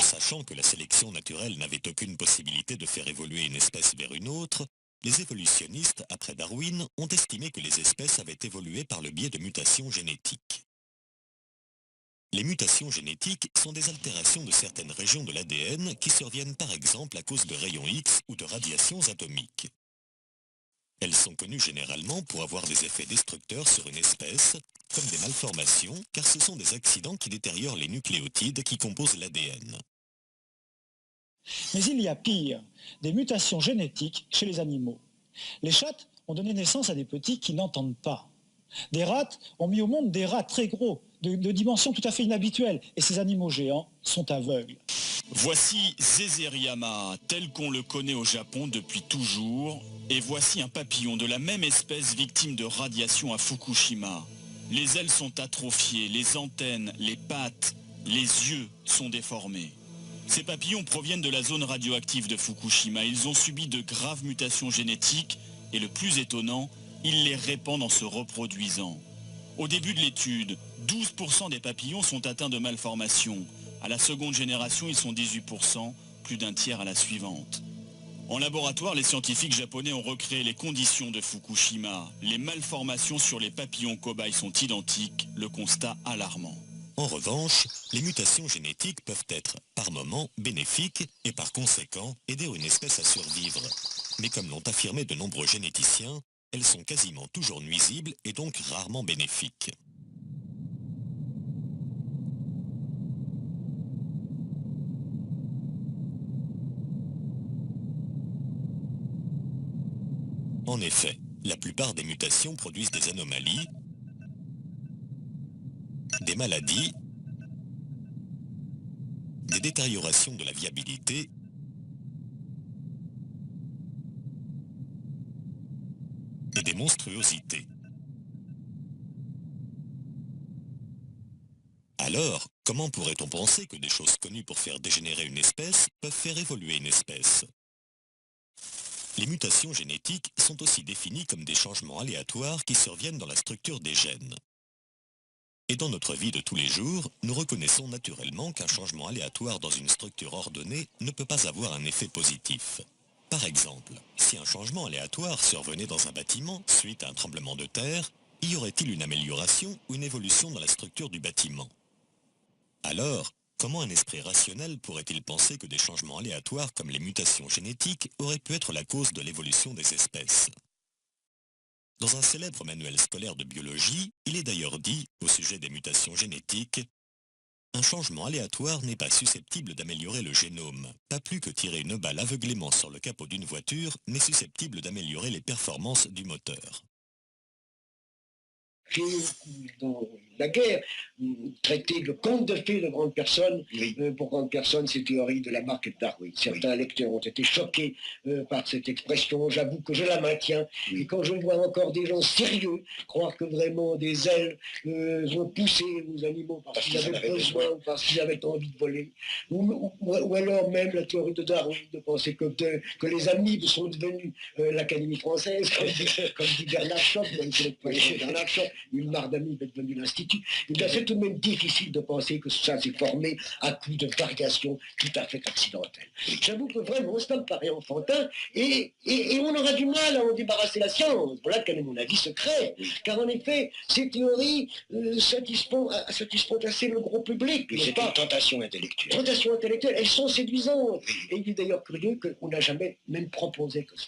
Sachant que la sélection naturelle n'avait aucune possibilité de faire évoluer une espèce vers une autre, les évolutionnistes, après Darwin, ont estimé que les espèces avaient évolué par le biais de mutations génétiques. Les mutations génétiques sont des altérations de certaines régions de l'ADN qui surviennent par exemple à cause de rayons X ou de radiations atomiques. Elles sont connues généralement pour avoir des effets destructeurs sur une espèce, comme des malformations, car ce sont des accidents qui détériorent les nucléotides qui composent l'ADN. Mais il y a pire, des mutations génétiques chez les animaux. Les chattes ont donné naissance à des petits qui n'entendent pas. Des rats ont mis au monde des rats très gros, de dimensions tout à fait inhabituelles, et ces animaux géants sont aveugles. Voici Zezeriama, tel qu'on le connaît au Japon depuis toujours, et voici un papillon de la même espèce victime de radiation à Fukushima. Les ailes sont atrophiées, les antennes, les pattes, les yeux sont déformés. Ces papillons proviennent de la zone radioactive de Fukushima. Ils ont subi de graves mutations génétiques et le plus étonnant, ils les répandent en se reproduisant. Au début de l'étude, 12% des papillons sont atteints de malformations. À la seconde génération, ils sont 18%, plus d'un tiers à la suivante. En laboratoire, les scientifiques japonais ont recréé les conditions de Fukushima. Les malformations sur les papillons cobayes sont identiques, le constat alarmant. En revanche, les mutations génétiques peuvent être, par moments, bénéfiques et par conséquent aider une espèce à survivre. Mais comme l'ont affirmé de nombreux généticiens, elles sont quasiment toujours nuisibles et donc rarement bénéfiques. En effet, la plupart des mutations produisent des anomalies, des maladies, des détériorations de la viabilité et des monstruosités. Alors, comment pourrait-on penser que des choses connues pour faire dégénérer une espèce peuvent faire évoluer une espèce? Les mutations génétiques sont aussi définies comme des changements aléatoires qui surviennent dans la structure des gènes. Et dans notre vie de tous les jours, nous reconnaissons naturellement qu'un changement aléatoire dans une structure ordonnée ne peut pas avoir un effet positif. Par exemple, si un changement aléatoire survenait dans un bâtiment suite à un tremblement de terre, y aurait-il une amélioration ou une évolution dans la structure du bâtiment? Alors, comment un esprit rationnel pourrait-il penser que des changements aléatoires comme les mutations génétiques auraient pu être la cause de l'évolution des espèces? Dans un célèbre manuel scolaire de biologie, il est d'ailleurs dit, au sujet des mutations génétiques, « Un changement aléatoire n'est pas susceptible d'améliorer le génome, pas plus que tirer une balle aveuglément sur le capot d'une voiture n'est susceptible d'améliorer les performances du moteur. » J'ai, dans la guerre, traité le conte de fées de grandes personnes. Oui. Pour grandes personnes, ces théories de Lamarck et de Darwin. Certains lecteurs ont été choqués par cette expression. J'avoue que je la maintiens. Oui. Et quand je vois encore des gens sérieux croire que vraiment des ailes vont pousser aux animaux parce qu'ils avaient besoin ou parce qu'ils avaient envie de voler, ou alors même la théorie de Darwin, de penser que les amibes sont devenus l'Académie française, comme dit Bernard Schoch, Bernard Schoch, une mare d'amibes est devenue l'Institut. C'est tout de même difficile de penser que ça s'est formé à coup de variations tout à fait accidentelles. J'avoue que vraiment, ça me paraît enfantin, et on aura du mal à en débarrasser la science. Voilà quel est mon avis secret. Car en effet, ces théories satisfont assez le gros public. C'est une tentation intellectuelle. Elles sont séduisantes. Et il est d'ailleurs curieux qu'on n'a jamais même proposé que ça.